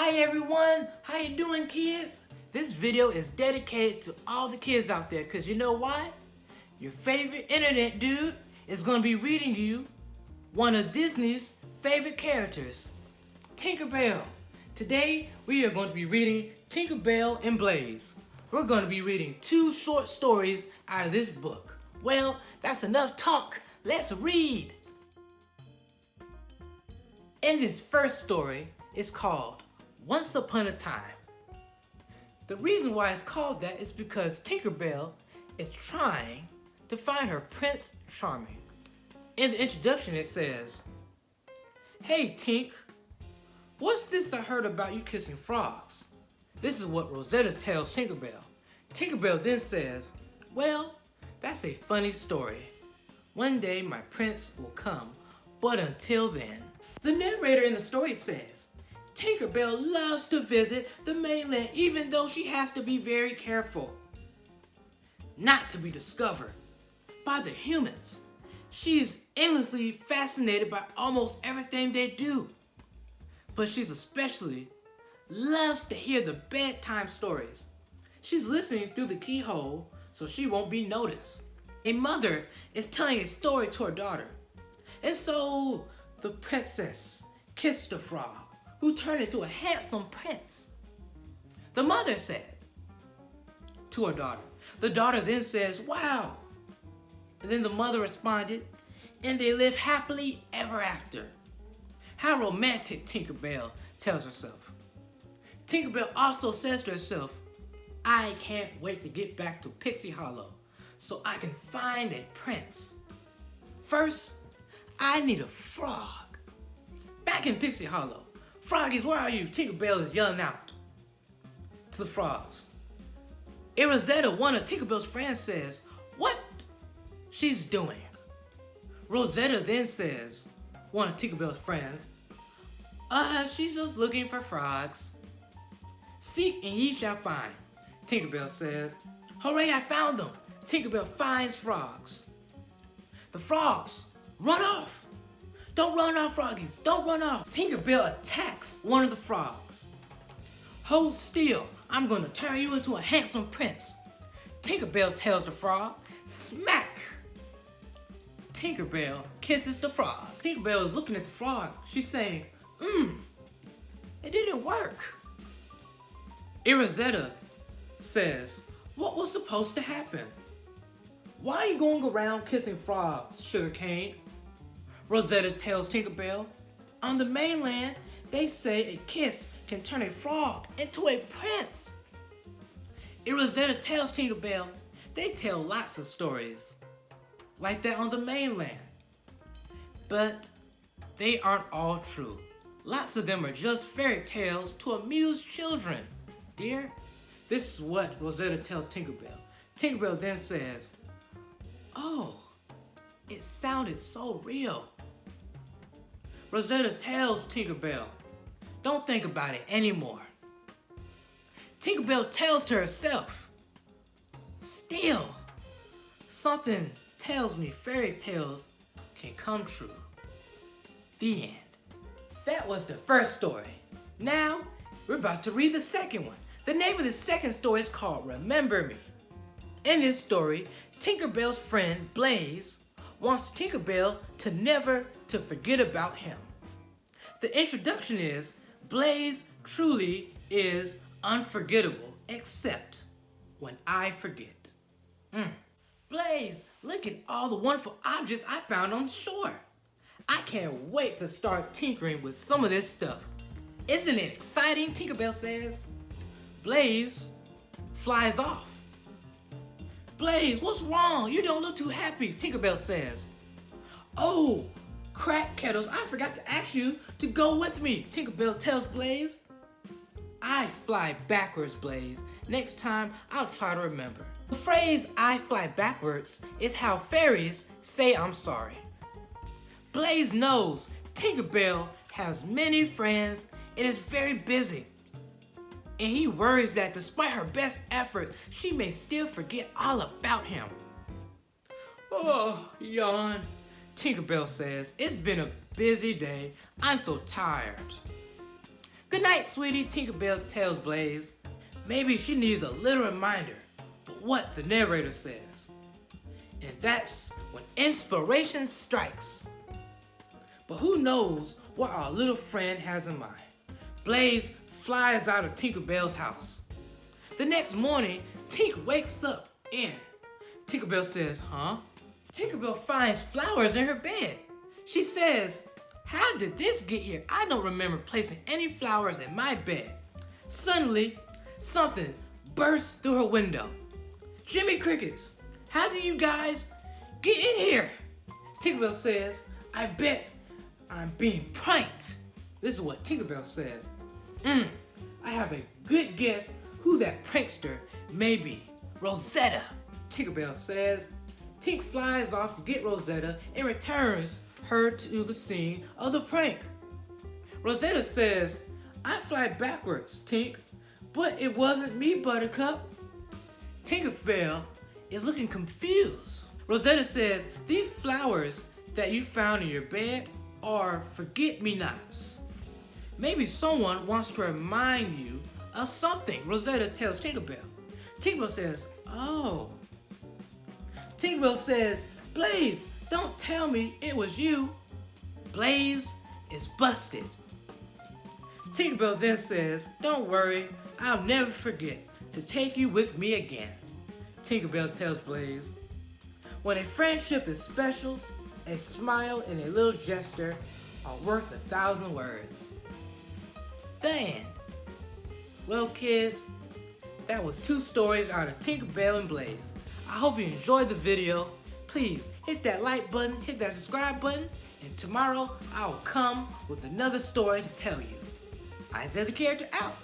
Hi everyone, how you doing kids? This video is dedicated to all the kids out there because you know why? Your favorite internet dude is going to be reading you one of Disney's favorite characters, Tinkerbell. Today we are going to be reading Tinkerbell and Blaze. We're going to be reading 2 short stories out of this book. Well, that's enough talk. Let's read. In this first story, it's called Once Upon a Time. The reason why it's called that is because Tinkerbell is trying to find her Prince Charming. In the introduction it says, "Hey Tink, what's this I heard about you kissing frogs?" This is what Rosetta tells Tinkerbell. Tinkerbell then says, "Well, that's a funny story. One day my prince will come, but until then." The narrator in the story says, Tinkerbell loves to visit the mainland even though she has to be very careful not to be discovered by the humans. She's endlessly fascinated by almost everything they do. But she's especially loves to hear the bedtime stories. She's listening through the keyhole so she won't be noticed. A mother is telling a story to her daughter. And so the princess kissed a frog who turned into a handsome prince. The mother said to her daughter. The daughter then says, "Wow." And then the mother responded, "And they live happily ever after." How romantic, Tinkerbell tells herself. Tinkerbell also says to herself, "I can't wait to get back to Pixie Hollow so I can find a prince. First, I need a frog." Back in Pixie Hollow, "Froggies, where are you?" Tinkerbell is yelling out to the frogs. Rosetta, one of Tinkerbell's friends, says, "What she's doing?" Rosetta then says, one of Tinkerbell's friends, She's just looking for frogs." "Seek and ye shall find," Tinkerbell says. "Hooray, I found them." Tinkerbell finds frogs. The frogs run off. "Don't run off, froggies, don't run off." Tinkerbell attacks one of the frogs. "Hold still, I'm going to turn you into a handsome prince." Tinkerbell tells the frog. Smack! Tinkerbell kisses the frog. Tinkerbell is looking at the frog. She's saying, it didn't work." Rosetta says, "What was supposed to happen? Why are you going around kissing frogs, Sugarcane?" Rosetta tells Tinkerbell, "On the mainland, they say a kiss can turn a frog into a prince." Rosetta tells Tinkerbell they tell lots of stories like that on the mainland, but they aren't all true. Lots of them are just fairy tales to amuse children, dear. This is what Rosetta tells Tinkerbell. Tinkerbell then says, "Oh, it sounded so real." Rosetta tells Tinkerbell, "Don't think about it anymore." Tinkerbell tells to herself, "Still, something tells me fairy tales can come true." The end. That was the first story. Now, we're about to read the second one. The name of the second story is called Remember Me. In this story, Tinkerbell's friend Blaze wants Tinkerbell to never to forget about him. The introduction is, Blaze truly is unforgettable, except when I forget. Blaze, look at all the wonderful objects I found on the shore. I can't wait to start tinkering with some of this stuff. Isn't it exciting? Tinkerbell says. Blaze flies off. Blaze, what's wrong? You don't look too happy, Tinkerbell says. "Oh, crack kettles, I forgot to ask you to go with me," Tinkerbell tells Blaze. "I fly backwards, Blaze. Next time, I'll try to remember." The phrase "I fly backwards" is how fairies say I'm sorry. Blaze knows Tinkerbell has many friends and is very busy. And he worries that despite her best efforts, she may still forget all about him. "Oh, yawn," Tinkerbell says. "It's been a busy day. I'm so tired." "Good night, sweetie," Tinkerbell tells Blaze. Maybe she needs a little reminder of what the narrator says. And that's when inspiration strikes. But who knows what our little friend has in mind? Blaze flies out of Tinkerbell's house. The next morning, Tink wakes up and Tinkerbell says, "Huh?" Tinkerbell finds flowers in her bed. She says, "How did this get here? I don't remember placing any flowers in my bed." Suddenly, something bursts through her window. "Jimmy Crickets, how do you guys get in here?" Tinkerbell says, "I bet I'm being pranked." This is what Tinkerbell says. I have a good guess who that prankster may be. Rosetta," Tinkerbell says. Tink flies off to get Rosetta and returns her to the scene of the prank. Rosetta says, "I fly backwards, Tink, but it wasn't me, Buttercup." Tinkerbell is looking confused. Rosetta says, "These flowers that you found in your bed are forget-me-nots. Maybe someone wants to remind you of something," Rosetta tells Tinkerbell. Tinkerbell says, "Oh." Tinkerbell says, "Blaze, don't tell me it was you." Blaze is busted. Tinkerbell then says, "Don't worry, I'll never forget to take you with me again." Tinkerbell tells Blaze, "When a friendship is special, a smile and a little gesture are worth 1,000 words." The end. Well, kids, that was 2 stories out of Tinkerbell and Blaze. I hope you enjoyed the video. Please hit that like button, hit that subscribe button, and tomorrow I'll come with another story to tell you. Isaiah the Character out.